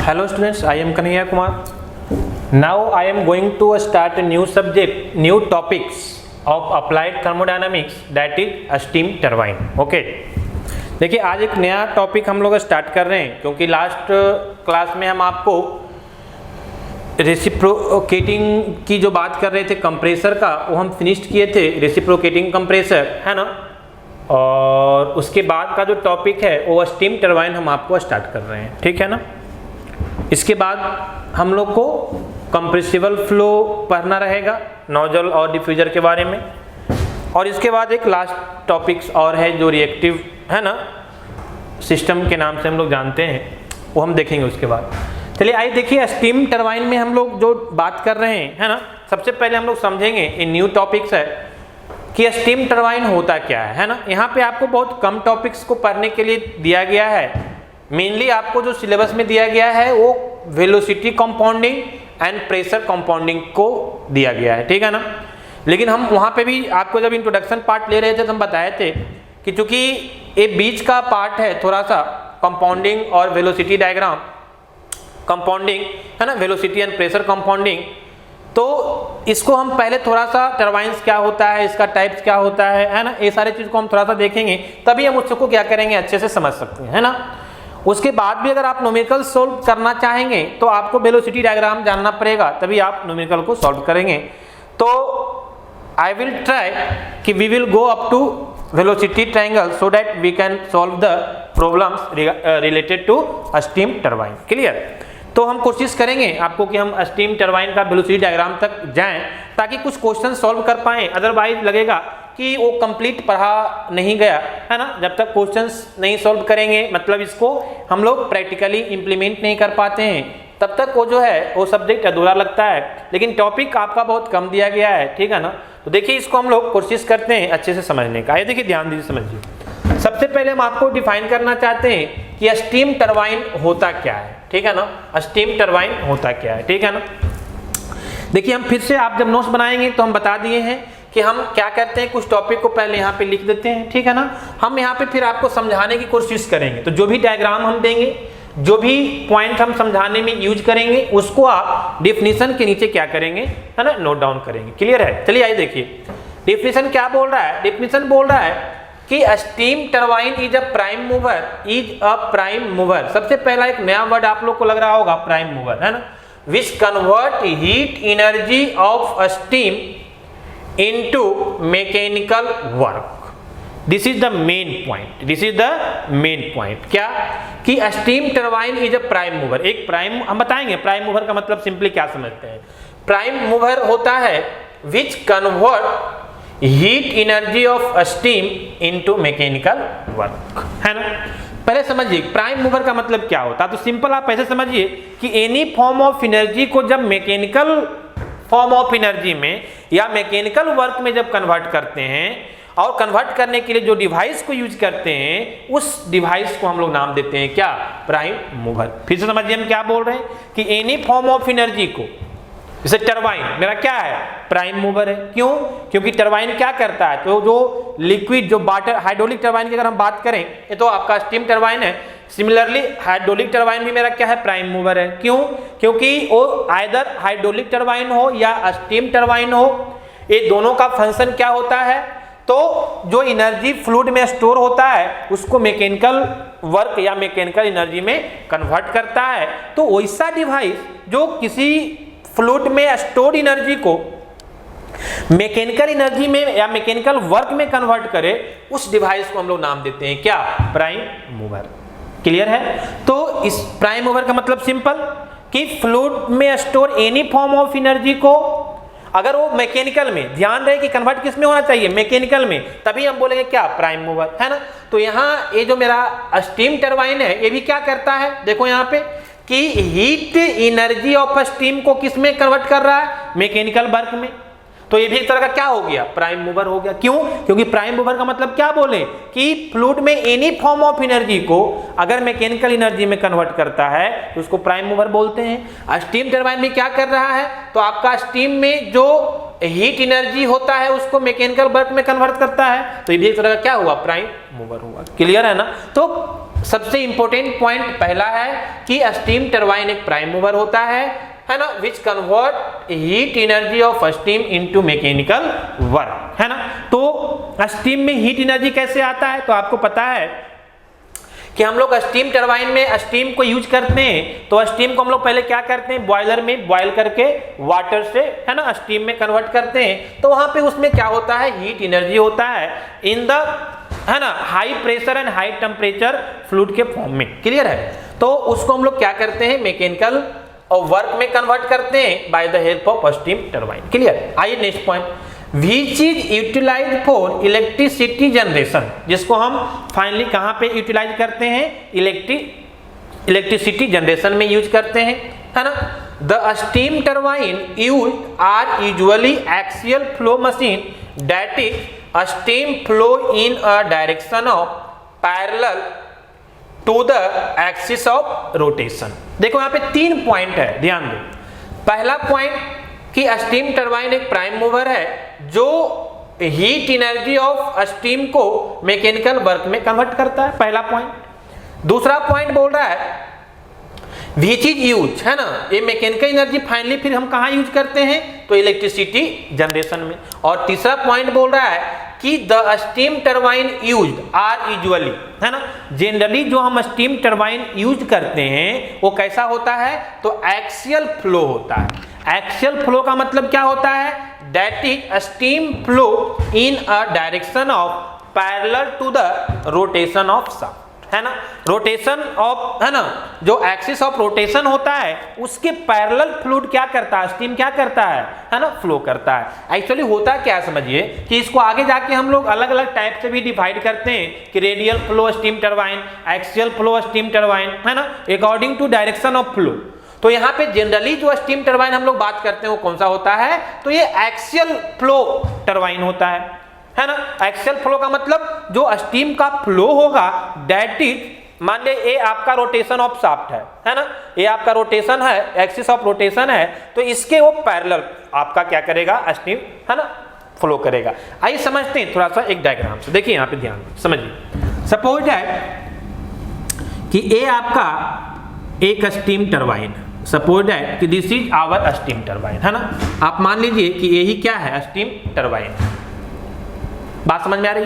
Hello students, I am Kanhaiya Kumar. Now I am going to start a new subject, new topics of applied thermodynamics, that is steam turbine. Okay. देखिए आज एक नया topic हम लोग start कर रहे हैं क्योंकि लास्ट क्लास में हम आपको रेसिप्रोकेटिंग की जो बात कर रहे थे कंप्रेसर का, वो हम फिनिश्ड किए थे, रेसिप्रोकेटिंग कंप्रेसर है ना। और उसके बाद का जो टॉपिक है वो स्टीम टरबाइन हम आपको स्टार्ट कर रहे हैं, ठीक है ना। इसके बाद हम लोग को कंप्रेसिबल फ्लो पढ़ना रहेगा, नोजल और डिफ्यूजर के बारे में। और इसके बाद एक लास्ट टॉपिक्स और है जो रिएक्टिव है ना सिस्टम के नाम से हम लोग जानते हैं, वो हम देखेंगे उसके बाद। चलिए आइए देखिए स्टीम टरबाइन में हम लोग जो बात कर रहे हैं है ना, सबसे पहले हम लोग समझेंगे ये न्यू टॉपिक्स है कि स्टीम टरबाइन होता क्या है ना। यहाँ पे आपको बहुत कम टॉपिक्स को पढ़ने के लिए दिया गया है। मेनली आपको जो सिलेबस में दिया गया है वो velocity compounding and pressure compounding को दिया गया है, ठीक है ना। लेकिन हम वहाँ पे भी आपको जब इंट्रोडक्शन पार्ट ले रहे थे तो हम बताए थे कि चूंकि ये बीच का पार्ट है थोड़ा सा कंपाउंडिंग और वेलोसिटी डायग्राम, कंपाउंडिंग है ना, वेलोसिटी एंड प्रेशर कंपाउंडिंग, तो इसको हम पहले थोड़ा सा टरबाइंस क्या होता है, इसका टाइप्स क्या होता है ना, ये सारे चीज़ को हम थोड़ा सा देखेंगे, तभी हम उसको क्या करेंगे अच्छे से समझ सकते हैं, है ना। उसके बाद भी अगर आप न्यूमेरिकल सोल्व करना चाहेंगे तो आपको वेलोसिटी डायग्राम जानना पड़ेगा, तभी आप न्यूमेरिकल को सॉल्व करेंगे। तो आई विल ट्राई कि we will go up to velocity triangle so that we can solve the problems related to steam turbine. Clear. तो हम कोशिश करेंगे आपको कि हम स्टीम टरबाइन का वेलोसिटी डायग्राम तक जाएं ताकि कुछ क्वेश्चन सॉल्व कर पाएं। अदरवाइज लगेगा कि वो कंप्लीट पढ़ा नहीं गया है ना। जब तक क्वेश्चंस नहीं सॉल्व करेंगे, मतलब इसको हम लोग प्रैक्टिकली इंप्लीमेंट नहीं कर पाते हैं, तब तक वो जो है वो सब्जेक्ट अधूरा लगता है। लेकिन टॉपिक आपका बहुत कम दिया गया है, ठीक है ना। तो देखिए इसको हम लोग कोशिश करते हैं अच्छे से समझने का। ये देखिए ध्यान दीजिए, समझिए। सबसे पहले हम आपको डिफाइन करना चाहते हैं कि स्टीम टरबाइन होता क्या है, ठीक है ना। स्टीम टरबाइन होता क्या है, ठीक है ना। देखिए हम फिर से, आप जब नोट्स बनाएंगे तो हम बता दिए हैं कि हम क्या करते हैं, कुछ टॉपिक को पहले यहाँ पे लिख देते हैं, ठीक है ना। हम यहाँ पे फिर आपको समझाने की कोशिश करेंगे, तो जो भी डायग्राम हम देंगे, जो भी पॉइंट हम समझाने में यूज करेंगे, उसको आप डेफिनेशन के नीचे क्या करेंगे है ना, नोट डाउन करेंगे। क्लियर है। चलिए आइए देखिए डेफिनेशन क्या बोल रहा है। डेफिनेशन बोल रहा है कि steam turbine is a prime mover, is a prime mover. सबसे पहला एक नया वर्ड आप लोग को लग रहा होगा, प्राइम मूवर, है ना। Which convert heat energy of steam into mechanical work. This is the main point, this is the main point. क्या कि steam turbine is a prime mover. एक प्राइम, हम बताएंगे प्राइम मूवर का मतलब सिंपली क्या समझते हैं। प्राइम मूवर होता है विच convert heat energy of steam into mechanical work, है ना। पहले समझिए प्राइम मूवर का मतलब क्या होता है। तो सिंपल आप ऐसे समझिए कि एनी फॉर्म ऑफ एनर्जी को जब मैकेनिकल फॉर्म ऑफ एनर्जी में या मैकेनिकल वर्क में जब कन्वर्ट करते हैं, और कन्वर्ट करने के लिए जो डिवाइस को यूज करते हैं, उस डिवाइस को हम लोग नाम देते हैं क्या, प्राइम मूवर। फिर से समझिए हम क्या बोल रहे हैं कि एनी फॉर्म ऑफ एनर्जी को, जैसे टरबाइन मेरा क्या है, प्राइम मूवर है। क्यों? क्योंकि टरबाइन क्या करता है, तो जो लिक्विड, जो वाटर, हाइड्रोलिक टरबाइन की अगर हम बात करें, ये तो आपका स्टीम टरबाइन है। सिमिलरली हाइड्रोलिक टरबाइन भी मेरा क्या है, प्राइम मूवर है। क्यों? क्योंकि वो आइदर हाइड्रोलिक टरबाइन हो या स्टीम टरबाइन हो, ये दोनों का फंक्शन क्या होता है, तो जो एनर्जी फ्लूइड में स्टोर होता है उसको मैकेनिकल वर्क या मैकेनिकल एनर्जी में कन्वर्ट करता है। तो वैसा डिवाइस जो किसी फ्लूइड में स्टोर्ड एनर्जी को मैकेनिकल एनर्जी में या मैकेनिकल वर्क में कन्वर्ट करे, उस डिवाइस को हम लोग नाम देते हैं क्या, प्राइम मूवर। क्लियर है। तो इस प्राइम मूवर का मतलब सिंपल कि फ्लूइड में store any form of energy को, अगर वो मैकेनिकल में, ध्यान रहे कि कन्वर्ट किस में होना चाहिए, मैकेनिकल में, तभी हम बोलेंगे क्या, प्राइम मूवर, है ना। तो यहाँ ये जो मेरा स्टीम टरबाइन है, ये भी क्या करता है, देखो यहाँ पे कि हीट एनर्जी ऑफ स्टीम को किस में कन्वर्ट कर रहा है, मैकेनिकल वर्क में। तो ये भी एक तरह का क्या हो गया, प्राइम मूवर हो गया। क्यों? क्योंकि प्राइम मूवर का मतलब क्या बोले कि फ्लूइड में एनी फॉर्म ऑफ एनर्जी को अगर मैकेनिकल एनर्जी में कन्वर्ट करता है तो उसको प्राइम मूवर बोलते हैं। स्टीम टरबाइन भी क्या कर रहा है, तो आपका स्टीम में जो हीट एनर्जी होता है उसको मैकेनिकल वर्क में कन्वर्ट करता है, तो ये भी एक तरह का क्या हुआ, प्राइम मूवर हुआ। क्लियर है ना। तो सबसे इंपॉर्टेंट पॉइंट पहला है कि स्टीम टरबाइन एक प्राइम मूवर होता है ना, which convert heat energy of steam into mechanical work, है ना। तो स्टीम में हीट एनर्जी कैसे आता है, तो आपको पता है कि हम लोग स्टीम टरबाइन में स्टीम को यूज करते हैं, तो स्टीम को हम लोग पहले क्या करते हैं, बॉयलर में बॉयल करके वाटर से, है ना, स्टीम में कन्वर्ट करते हैं। तो वहां पे उसमें क्या होता है, हीट एनर्जी होता है इन द, है ना, high pressure and high temperature fluid के फॉर्म में। क्लियर है। तो उसको हम लोग क्या करते हैं, मैकेनिकल और वर्क में कन्वर्ट करते हैं by the help of steam turbine. Clear. आइए next point, which is utilised for electricity generation, जिसको हम फाइनली कहां पे यूटिलाइज करते हैं, इलेक्ट्रिसिटी जनरेशन में यूज करते हैं, है ना। The steam turbine use are usually axial flow machine that is steam flow in a direction of parallel to the axis of rotation. देखो यहाँ पे 3 पॉइंट है, ध्यान दो। पहला पॉइंट कि स्टीम टरबाइन एक प्राइम मूवर है जो हीट एनर्जी ऑफ स्टीम को मैकेनिकल वर्क में कन्वर्ट करता है, पहला पॉइंट। दूसरा पॉइंट बोल रहा है व्हिच इज यूज, है ना, ये मैकेनिकल एनर्जी फाइनली फिर हम कहाँ यूज करते हैं, तो इलेक्ट्रिसिटी जनरेशन में। और तीसरा पॉइंट बोल रहा है कि the steam turbine used are usually, है ना, जनरली जो हम स्टीम टरबाइन यूज करते हैं वो कैसा होता है, तो एक्सियल फ्लो होता है। एक्सियल फ्लो का मतलब क्या होता है, that is steam flow in a direction of parallel to the rotation of shaft, है ना। रोटेशन ऑफ, है ना, जो एक्सिस ऑफ रोटेशन होता है उसके पैरेलल फ्लूइड क्या करता है, स्टीम क्या करता है ना, फ्लो करता है। एक्चुअली होता क्या समझिए कि इसको आगे जाके हम लोग अलग अलग टाइप से भी डिवाइड करते हैं कि radial flow steam turbine, axial flow steam turbine, है ना, according to direction of flow. तो यहाँ पे जनरली जो स्टीम टरबाइन हम लोग बात करते हैं वो कौन सा होता है, तो ये एक्सियल फ्लो टरबाइन होता है ना। एक्सियल फ्लो का मतलब जो स्टीम का फ्लो होगा दैट इज, मान ले ये आपका रोटेशन ऑफ शाफ्ट है ना, ये आपका रोटेशन है, एक्सिस ऑफ रोटेशन है, तो इसके वो पैरेलल आपका क्या करेगा, स्टीम, है ना, फ्लो करेगा। आइए समझते हैं थोड़ा सा एक डायग्राम से। देखिए यहाँ पे ध्यान समझिए। सपोज है कि ये आपका एक स्टीम टरबाइन, सपोज है कि this is our steam turbine, है ना। आप मान लीजिए कि यही क्या है, स्टीम टरबाइन। बात समझ में आ रही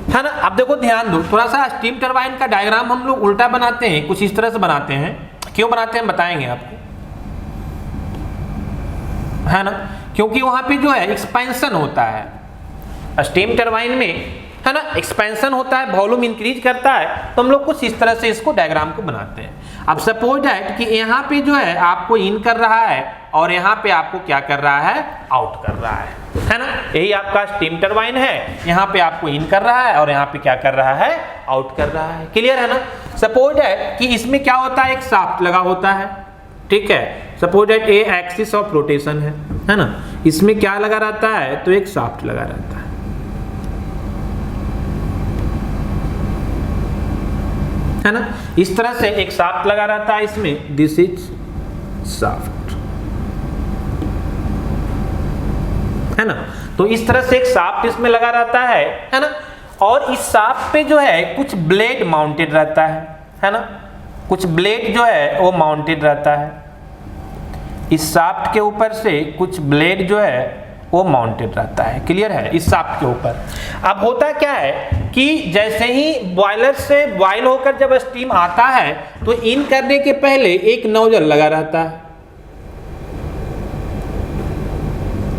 है ना। अब देखो ध्यान दो, थोड़ा सा स्टीम टरबाइन का डायग्राम हम लोग उल्टा बनाते हैं, कुछ इस तरह से बनाते हैं। क्यों बनाते हैं बताएंगे आपको, है ना, क्योंकि वहां पे जो है एक्सपेंशन होता है स्टीम टरबाइन में, है ना, एक्सपेंशन होता है, वॉल्यूम इंक्रीज करता है, तो हम लोग कुछ इस तरह से इसको डायग्राम को बनाते हैं। अब सपोज है कि यहाँ पे जो है आपको इन कर रहा है और यहाँ पे आपको क्या कर रहा है, आउट कर रहा है ना। यही आपका स्टीम टरबाइन है, यहाँ पे आपको इन कर रहा है और यहाँ पे क्या कर रहा है, आउट कर रहा है। क्लियर है ना। सपोज है कि इसमें क्या होता है, एक शाफ्ट लगा होता है, ठीक है। सपोज है ए एक्सिस ऑफ रोटेशन है ना, इसमें क्या लगा रहता है, तो एक शाफ्ट लगा रहता है ना। इस तरह से एक शाफ्ट लगा रहता है इसमें, दिस इज शाफ्ट, है ना। तो इस तरह से एक शाफ्ट इसमें लगा रहता है ना। और इस शाफ्ट पे जो है कुछ ब्लेड माउंटेड रहता है ना, कुछ ब्लेड जो है वो माउंटेड रहता है। इस शाफ्ट के ऊपर से कुछ ब्लेड जो है वो माउंटेड रहता है। क्लियर है, इस शाफ्ट के ऊपर। अब होता क्या है कि जैसे ही बॉयलर से बॉयल होकर जब स्टीम आता है तो इन करने के पहले एक नोजल लगा रहता है,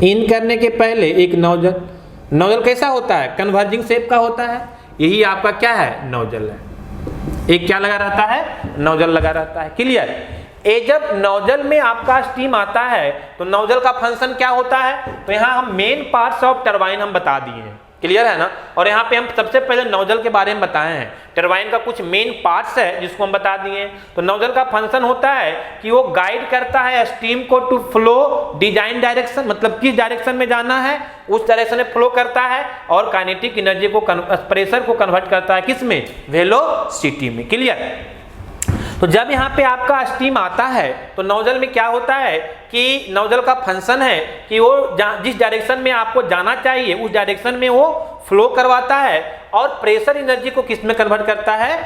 इन करने के पहले एक नोजल। नोजल कैसा होता है, कन्वर्जिंग शेप का होता है, यही आपका क्या है, नोजल है। एक क्या लगा रहता है, नोजल लगा रहता है। क्लियर। ये जब नोजल में आपका स्टीम आता है तो नोजल का फंक्शन क्या होता है, तो यहाँ हम मेन पार्ट्स ऑफ टरबाइन हम बता दिए हैं। क्लियर है ना। और यहाँ पे हम सबसे पहले नोजल के बारे में बताए हैं, टरबाइन का कुछ मेन पार्ट्स है जिसको हम बता दिए हैं। तो नोजल का फंक्शन होता है कि वो गाइड करता है स्टीम को टू फ्लो डिजाइन डायरेक्शन, मतलब किस डायरेक्शन में जाना है उस डायरेक्शन में फ्लो करता है, और काइनेटिक एनर्जी को, प्रेशर को कन्वर्ट करता है किस में, वेलोसिटी में। क्लियर। तो जब यहाँ पे आपका स्टीम आता है तो नोजल में क्या होता है कि नोजल का फंक्शन है कि वो जिस डायरेक्शन में आपको जाना चाहिए उस डायरेक्शन में वो फ्लो करवाता है और प्रेशर एनर्जी को किस में कन्वर्ट करता है,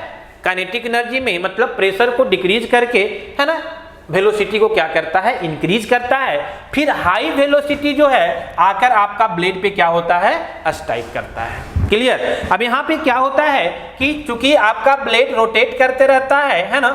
काइनेटिक एनर्जी में। मतलब प्रेशर को डिक्रीज करके, है ना, वेलोसिटी को क्या करता है, इंक्रीज करता है। फिर हाई वेलोसिटी जो है आकर आपका ब्लेड पे क्या होता है, स्ट्राइक करता है। क्लियर। अब यहाँ पे क्या होता है कि चूंकि आपका ब्लेड रोटेट करते रहता है ना,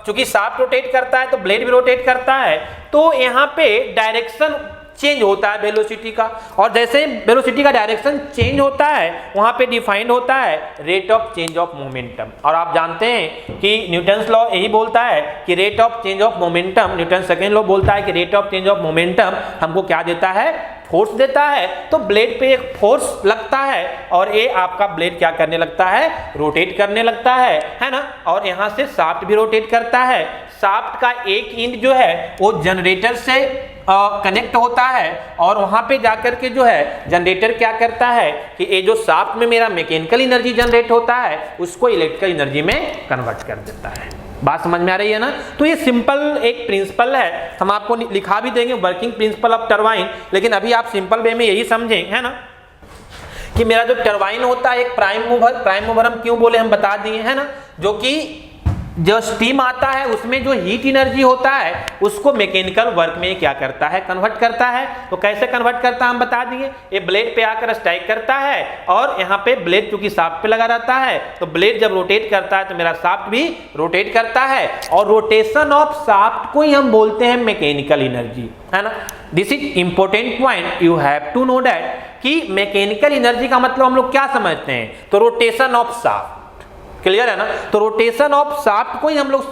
चूंकि शाफ्ट रोटेट करता है तो ब्लेड भी रोटेट करता है, तो यहाँ पे डायरेक्शन चेंज होता है वेलोसिटी का, और जैसे वेलोसिटी का डायरेक्शन चेंज होता है वहां पे डिफाइंड होता है rate of change of momentum. और आप जानते हैं कि न्यूटन्स लॉ यही बोलता है कि rate of change of momentum, Newton second law बोलता है कि rate of change of momentum हमको क्या देता है, फोर्स देता है। तो ब्लेड पे एक फोर्स लगता है और ये आपका ब्लेड क्या करने लगता है, रोटेट करने लगता है ना। और यहाँ से शाफ्ट भी रोटेट करता है। शाफ्ट का एक एंड जो है वो जनरेटर से कनेक्ट होता है और वहां पे जाकर के जो है जनरेटर क्या करता है कि ये जो शाफ्ट में मेरा मैकेनिकल एनर्जी जनरेट होता है उसको इलेक्ट्रिकल एनर्जी में कन्वर्ट कर देता है। बात समझ में आ रही है ना। तो ये सिंपल एक प्रिंसिपल है, हम आपको लिखा भी देंगे वर्किंग प्रिंसिपल ऑफ टरबाइन, लेकिन अभी आप सिंपल वे में यही समझें, है ना, कि मेरा जो टरबाइन होता है एक प्राइम मूवर हम क्यों बोले हम बता दिए, है ना, जो कि जो स्टीम आता है उसमें जो हीट एनर्जी होता है उसको मैकेनिकल वर्क में क्या करता है, कन्वर्ट करता है। तो कैसे कन्वर्ट करता है हम बता दिए, ये ब्लेड पे आकर स्ट्राइक करता है और यहाँ पे ब्लेड चूंकि शाफ्ट पे लगा रहता है तो ब्लेड जब रोटेट करता है तो मेरा शाफ्ट भी रोटेट करता है, और रोटेशन ऑफ शाफ्ट को ही हम बोलते हैं मैकेनिकल एनर्जी, है ना। This is important point, you have to know that कि मैकेनिकल एनर्जी का मतलब हम लोग क्या समझते हैं, तो रोटेशन ऑफ शाफ्ट। क्लियर है ना। तो रोटेशन ऑफ शाफ्ट को ही हम लोग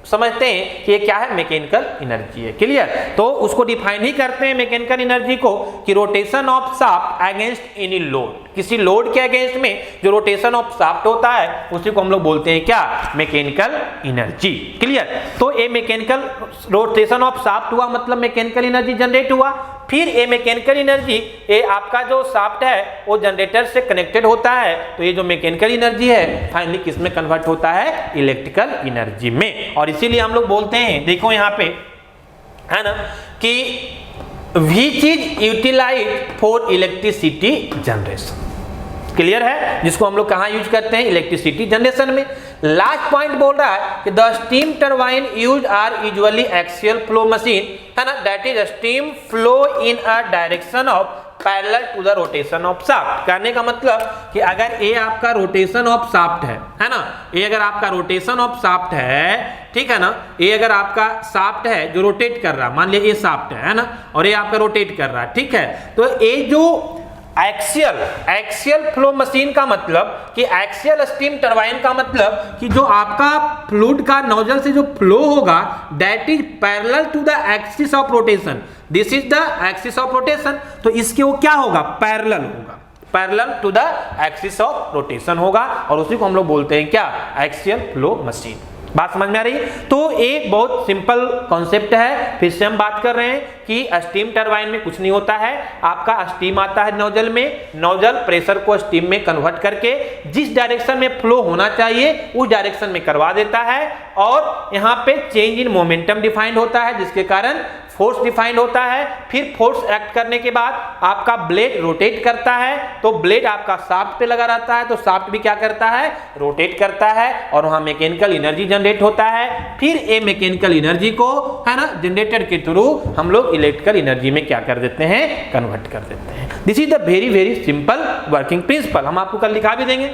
समझते हैं कि ये क्या है, मैकेनिकल एनर्जी है। क्लियर। तो उसको डिफाइन ही करते हैं मैकेनिकल एनर्जी को कि rotation of shaft against any load, किसी लोड के अगेंस्ट में जो रोटेशन ऑफ शाफ्ट होता है उसी को हम लोग बोलते हैं क्या, मैकेनिकल एनर्जी। क्लियर। तो ये मैकेनिकल रोटेशन ऑफ शाफ्ट हुआ मतलब मैकेनिकल एनर्जी जनरेट हुआ। फिर ये मैकेनिकल एनर्जी ये आपका जो शाफ्ट है वो जनरेटर से कनेक्टेड होता है, तो ये जो मैकेनिकल एनर्जी है फाइनली किस में कन्वर्ट होता है, इलेक्ट्रिकल एनर्जी में। और इसीलिए हम लोग बोलते हैं, देखो यहाँ पे, है ना, कि which is utilised for electricity generation. Clear है, जिसको हम लोग कहाँ यूज करते हैं, इलेक्ट्रिसिटी जनरेशन में। लास्ट पॉइंट बोल रहा है कि the steam turbine used are usually axial flow machine, है ना, that is steam flow in a direction of parallel to the rotation of shaft. कहने का मतलब कि अगर ये आपका रोटेशन ऑफ शाफ्ट है ना, ये अगर आपका रोटेशन ऑफ शाफ्ट है, ठीक है ना, ये अगर आपका शाफ्ट है जो रोटेट कर रहा है, मान लिया ये शाफ्ट है ना, और ये आपका रोटेट कर रहा है, ठीक है, तो ये जो एक्सियल फ्लो मशीन का मतलब कि एक्सियल स्टीम टरबाइन का मतलब कि जो आपका फ्लूइड का नोजल से जो फ्लो होगा that is parallel to the axis of rotation, this is the axis of rotation. तो इसके वो क्या होगा, पैरेलल होगा, parallel to the axis of rotation होगा, और उसी को हम लोग बोलते हैं क्या, एक्सियल फ्लो मशीन। बात समझ में आ रही है। तो एक बहुत सिंपल कॉन्सेप्ट है, फिर से हम बात कर रहे हैं कि स्टीम टरबाइन में कुछ नहीं होता है, आपका स्टीम आता है नोजल में, नोजल प्रेशर को स्टीम में कन्वर्ट करके जिस डायरेक्शन में फ्लो होना चाहिए उस डायरेक्शन में करवा देता है, और यहाँ पे चेंज इन मोमेंटम डिफाइंड होता है जिसके कारण फोर्स डिफाइंड होता है। फिर फोर्स एक्ट करने के बाद आपका ब्लेड रोटेट करता है, तो ब्लेड आपका शाफ्ट पे लगा रहता है, तो शाफ्ट भी क्या करता है, रोटेट करता है, और वहां मैकेनिकल एनर्जी जनरेट होता है। फिर ये मैकेनिकल एनर्जी को, है ना, जनरेटर के थ्रू हम लोग इलेक्ट्रिकल एनर्जी में क्या कर देते हैं, कन्वर्ट कर देते हैं। This is the very very simple working principle, हम आपको कल लिखा भी देंगे।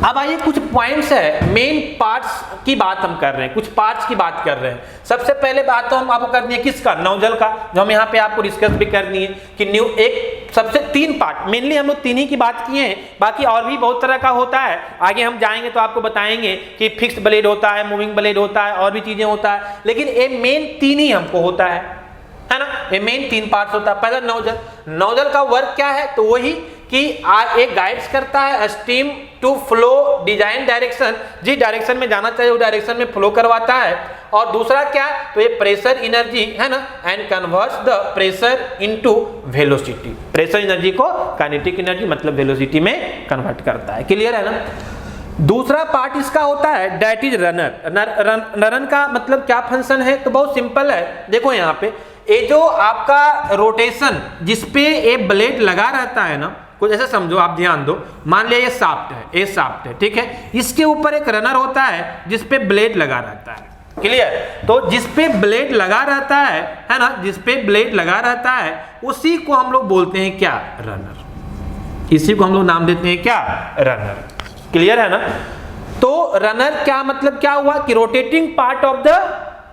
अब आइए कुछ पॉइंट्स है, मेन पार्ट्स की बात हम कर रहे हैं, कुछ पार्ट्स की बात कर रहे हैं। सबसे पहले बात तो हम आपको करनी है किसका, नोजल का, जो हम यहाँ पे आपको डिस्कस भी करनी है कि न्यू एक सबसे तीन पार्ट, मेनली हम लोग तीन ही की बात किए हैं, बाकी और भी बहुत तरह का होता है, आगे हम जाएंगे तो आपको बताएंगे कि फिक्स्ड ब्लेड होता है, मूविंग ब्लेड होता है, और भी चीजें होता है, लेकिन ये मेन तीन ही हमको होता है ना, ये मेन तीन पार्ट्स होता है। पहला नोजल, नोजल का वर्क क्या है, तो वही कि एक गाइड्स करता है steam to flow design direction, जिस डायरेक्शन में जाना चाहिए उस डायरेक्शन में फ्लो करवाता है। और दूसरा क्या, तो ये प्रेशर एनर्जी है ना, and converts the pressure into velocity, pressure energy को काइनेटिक एनर्जी मतलब वेलोसिटी में कन्वर्ट करता है। क्लियर है ना। दूसरा पार्ट इसका होता है दैट इज रनर। रनर का मतलब क्या फंक्शन है, तो बहुत सिंपल है। देखो यहाँ पे ये जो आपका रोटेशन जिसपे ये ब्लेड लगा रहता है ना, कुछ ऐसा समझो, आप ध्यान दो, मान लिया ये शाफ्ट है, ये शाफ्ट है, ठीक है, इसके ऊपर एक रनर होता है जिसपे ब्लेड लगा रहता है, क्लियर। तो जिसपे ब्लेड लगा रहता है ना, जिसपे ब्लेड लगा रहता है उसी को हम लोग बोलते हैं क्या, रनर। इसी को हम लोग नाम देते हैं क्या, रनर, क्लियर है ना। तो रनर क्या मतलब क्या हुआ कि rotating part of the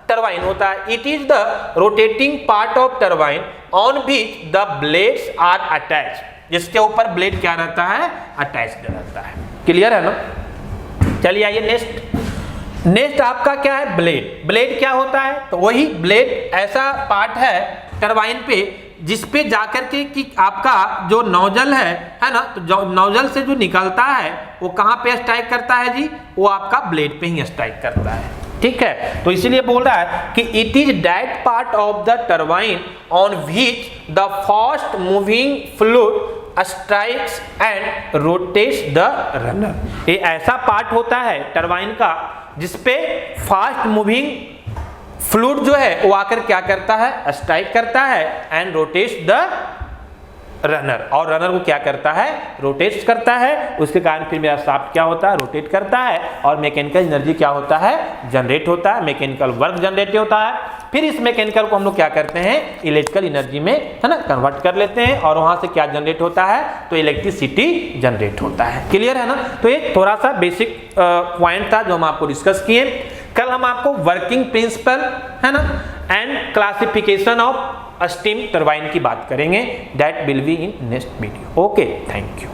turbine होता है। It is the rotating part of turbine on which the blades are attach, जिसके ऊपर ब्लेड क्या रहता है, अटैच्ड रहता है, क्लियर है ना। चलिए आइए नेक्स्ट आपका क्या है, ब्लेड। ब्लेड क्या होता है, तो वही ब्लेड ऐसा पार्ट है टरबाइन पे जिसपे जाकर के कि आपका जो नोजल है ना, तो जो नोजल से जो निकलता है वो कहाँ पे स्ट्राइक करता है जी, वो आपका ब्लेड पे ही स्ट्राइक करता है, ठीक है। तो इसीलिए बोल रहा है कि it is that part of the turbine on which the fast moving fluid strikes and rotates the runner. ये ऐसा पार्ट होता है टरबाइन का जिसपे फास्ट मूविंग फ्लूइड जो है वो आकर क्या करता है, स्ट्राइक करता है एंड रोटेट्स द रनर, और रनर को क्या करता है, रोटेट्स करता है। उसके कारण फिर मेरा शाफ्ट क्या होता है, रोटेट करता है, और मैकेनिकल एनर्जी क्या होता है, जनरेट होता है, मैकेनिकल वर्क जनरेट होता है। फिर इस मैकेनिकल को हम लोग क्या करते हैं, इलेक्ट्रिकल एनर्जी में है ना कन्वर्ट कर लेते हैं, और वहां से क्या जनरेट होता है, तो इलेक्ट्रिसिटी जनरेट होता है, क्लियर है ना। तो ये थोड़ा सा बेसिक पॉइंट था जो हम आपको डिस्कस किए। कल हम आपको वर्किंग प्रिंसिपल है ना and classification of steam turbine की बात करेंगे। That will be in next video. Okay, thank you.